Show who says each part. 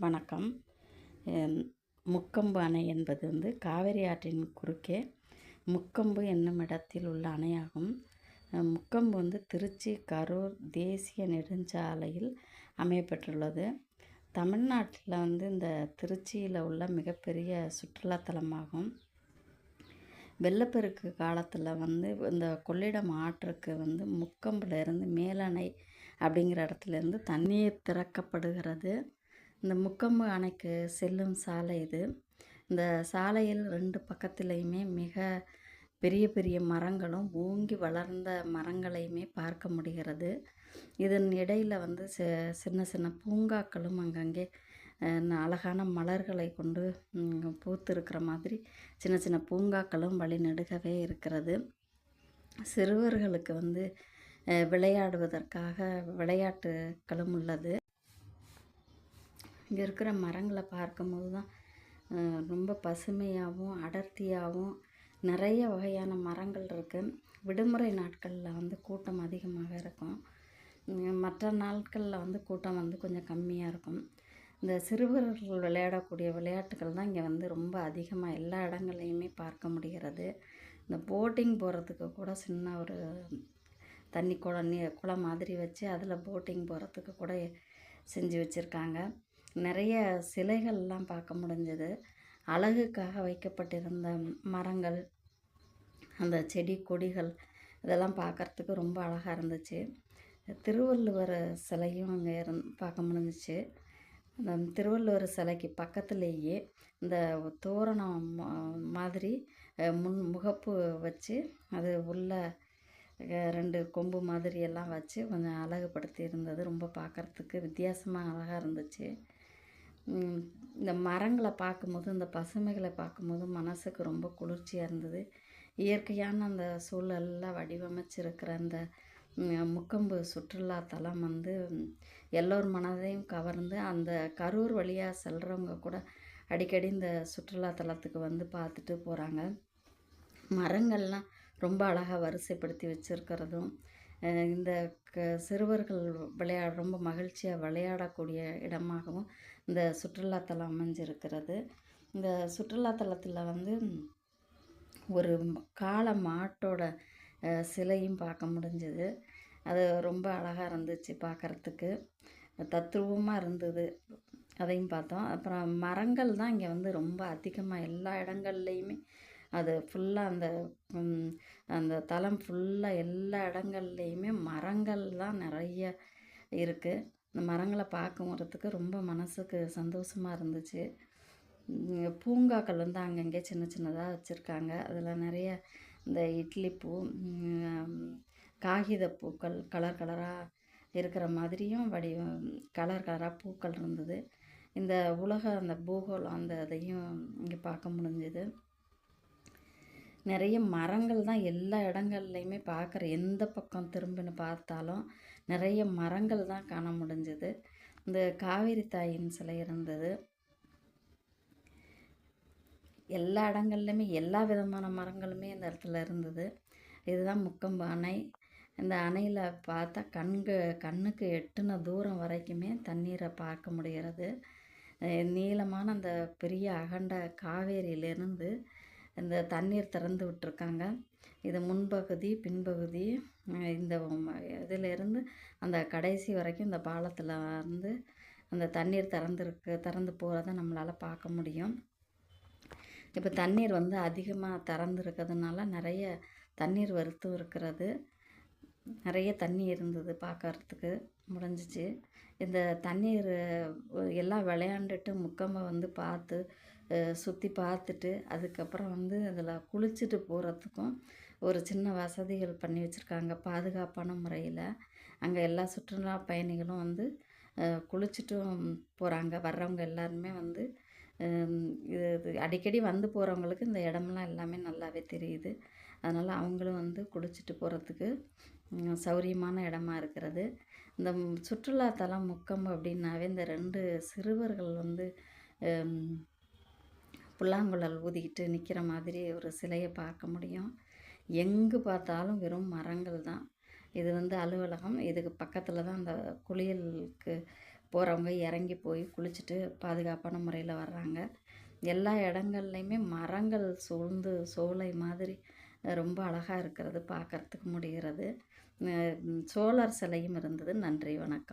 Speaker 1: வணக்கம். எம், முக்கொம்பு அணை என்பது காவிரி ஆற்றின் குறுக்கே முக்கொம்பு என்னும் இடத்தில் உள்ள அணையாகும். முக்கொம்பு திருச்சி கரூர் தேசிய நெடுஞ்சாலையில் அமையப்பெற்றுள்ளது. தமிழ்நாட்டில் இந்த திருச்சியில் உள்ள மிகப்பெரிய சுற்றுலாத்தலமாகும். வெள்ளப்பெருக்கு காலத்தில் இந்த கொள்ளிடம் ஆற்றுக்கு முக்கொம்புலேருந்து மேலணை அப்படிங்கிற இடத்துலேருந்து தண்ணீர் திறக்கப்படுகிறது. இந்த முக்கொம்பு அணைக்கு செல்லும் சாலை இது. இந்த சாலையில் 2 பக்கத்துலேயுமே மிக பெரிய பெரிய மரங்களும் ஓங்கி வளர்ந்த மரங்களையுமே பார்க்க முடிகிறது. இதன் இடையில் சின்ன சின்ன பூங்காக்களும் அங்கங்கே அழகான மலர்களை கொண்டு பூத்திருக்கிற மாதிரி சின்ன சின்ன பூங்காக்களும் வழி நெடுகவே இருக்கிறது. சிறுவர்களுக்கு விளையாடுவதற்காக விளையாட்டுகளும் உள்ளது. இங்கே இருக்கிற மரங்களை பார்க்கும்போது தான் ரொம்ப பசுமையாகவும் அடர்த்தியாகவும் நிறைய வகையான மரங்கள் இருக்குது. விடுமுறை நாட்களில் கூட்டம் அதிகமாக இருக்கும். மற்ற நாட்களில் கூட்டம் கொஞ்சம் கம்மியாக இருக்கும். இந்த சிறுவர்கள் விளையாடக்கூடிய விளையாட்டுகள் தான் இங்கே ரொம்ப அதிகமாக எல்லா இடங்கள்லையுமே பார்க்க முடிகிறது. இந்த போட்டிங் போகிறதுக்கு கூட சின்ன ஒரு தண்ணி குளம் மாதிரி வச்சு அதில் போட்டிங் போகிறதுக்கு கூட செஞ்சு வச்சுருக்காங்க. நிறைய சிலைகள்லாம் பார்க்க முடிஞ்சது. அழகுக்காக வைக்கப்பட்டிருந்த மரங்கள், அந்த செடி கொடிகள் இதெல்லாம் பார்க்குறதுக்கு ரொம்ப அழகாக இருந்துச்சு. திருவள்ளுவர் சிலையும் அங்கே பார்க்க முடிஞ்சிச்சு. அந்த திருவள்ளுவர் சிலைக்கு பக்கத்துலேயே இந்த தோரணம் மாதிரி முகப்பு வச்சு அது உள்ள 2 கொம்பு மாதிரி எல்லாம் வச்சு கொஞ்சம் அழகுபடுத்தி இருந்தது. ரொம்ப பார்க்குறதுக்கு வித்தியாசமாக அழகாக இருந்துச்சு. இந்த மரங்களை பார்க்கும்போது, இந்த பசுமைகளை பார்க்கும்போது மனசுக்கு ரொம்ப குளிர்ச்சியாக இருந்தது. இயற்கையான அந்த சூழலில் வடிவமைச்சிருக்கிற அந்த முக்கொம்பு சுற்றுலாத்தலம் எல்லோர் மனதையும் கவர்ந்து அந்த கரூர் வழியாக செல்கிறவங்க கூட அடிக்கடி இந்த சுற்றுலாத்தலத்துக்கு பார்த்துட்டு போகிறாங்க. மரங்கள்லாம் ரொம்ப அழகாக வரிசைப்படுத்தி வச்சுருக்கிறதும் இந்த சிறுவர்கள் ரொம்ப மகிழ்ச்சியாக விளையாடக்கூடிய இடமாகவும் இந்த சுற்றுலாத்தலம் அமைஞ்சிருக்கிறது. இந்த சுற்றுலாத்தலத்தில் ஒரு காளை மாட்டோட சிலையும் பார்க்க முடிஞ்சது. அது ரொம்ப அழகாக இருந்துச்சு பார்க்குறதுக்கு, தத்ரூபமாக இருந்தது. அதையும் பார்த்தோம். அப்புறம் மரங்கள் தான் இங்கே ரொம்ப அதிகமாக எல்லா இடங்கள்லையுமே அது ஃபுல்லாக அந்த தலம் ஃபுல்லாக எல்லா இடங்கள்லையுமே மரங்கள் தான் நிறைய இருக்குது. இந்த மரங்களை பார்க்குறதுக்கு ரொம்ப மனசுக்கு சந்தோஷமாக இருந்துச்சு. பூங்காக்கள் அங்கங்கே சின்ன சின்னதாக வச்சுருக்காங்க. அதில் நிறைய இந்த இட்லி பூ, காகித பூக்கள் கலர் கலராக இருக்கிற மாதிரியும் கலர் கலராக பூக்கள் இருந்தது. இந்த அந்த பூகோளம் இதையும் இங்கே பார்க்க முடிஞ்சுது. நிறைய மரங்கள் தான் எல்லா இடங்கள்லையுமே பார்க்குற எந்த பக்கம் திரும்பின்னு பார்த்தாலும் நிறைய மரங்கள் தான் காண முடிஞ்சது. இந்த காவேரி தாயின் சிலை இருந்தது. எல்லா இடங்கள்லையுமே எல்லா விதமான மரங்களுமே இந்த இடத்துல இருந்தது. இதுதான் முக்கொம்பு அணை. இந்த அணையில் பார்த்தா கண்ணுக்கு எட்டுன தூரம் வரைக்குமே தண்ணீரை பார்க்க முடிகிறது. நீளமான அந்த பெரிய அகண்ட காவேரியிலேருந்து இந்த தண்ணீர் திறந்து விட்டுருக்காங்க. இது முன்பகுதி பின்பகுதி இந்த இதிலேருந்து அந்த கடைசி வரைக்கும் இந்த பாலத்தில் அந்த தண்ணீர் திறந்து போகிறத நம்மளால் பார்க்க முடியும். இப்போ தண்ணீர் அதிகமாக திறந்துருக்கிறதுனால நிறைய தண்ணீர் வரத்தும் இருக்கிறது. நிறைய தண்ணி இருந்தது, பார்க்கறதுக்கு முடிஞ்சிச்சு. இந்த தண்ணீர் எல்லாம் விளையாண்டுட்டு முக்கொம்பை பார்த்து சுற்றி பார்த்துட்டு அதுக்கப்புறம் அதில் குளிச்சுட்டு போகிறதுக்கும் ஒரு சின்ன வசதிகள் பண்ணி வச்சுருக்காங்க பாதுகாப்பான முறையில். அங்கே எல்லா சுற்றுலா பயணிகளும் குளிச்சுட்டும் போகிறாங்க. வர்றவங்க எல்லாருமே இது அடிக்கடி போகிறவங்களுக்கு இந்த இடமெல்லாம் எல்லாமே நல்லாவே தெரியுது. அதனால் அவங்களும் குளிச்சுட்டு போகிறதுக்கு சௌரியமான இடமா இருக்கிறது. இந்த சுற்றுலாத்தலம் முக்கொம்பு அப்படின்னாவே இந்த 2 சிறுவர்கள் புல்லாங்குழல் ஊதிக்கிட்டு நிற்கிற மாதிரி ஒரு சிலையை பார்க்க முடியும். எங்கு பார்த்தாலும் வெறும் மரங்கள் தான். இது அலுவலகம். இதுக்கு பக்கத்தில் தான் அந்த குளியலுக்கு போகிறவங்க இறங்கி போய் குளிச்சுட்டு பாதுகாப்பான முறையில் வர்றாங்க. எல்லா இடங்கள்லையுமே மரங்கள் சூழ்ந்து சோலை மாதிரி ரொம்ப அழகாக இருக்கிறது பார்க்கறதுக்கு முடிகிறது. சோழர் சிலையும் இருந்தது. நன்றி, வணக்கம்.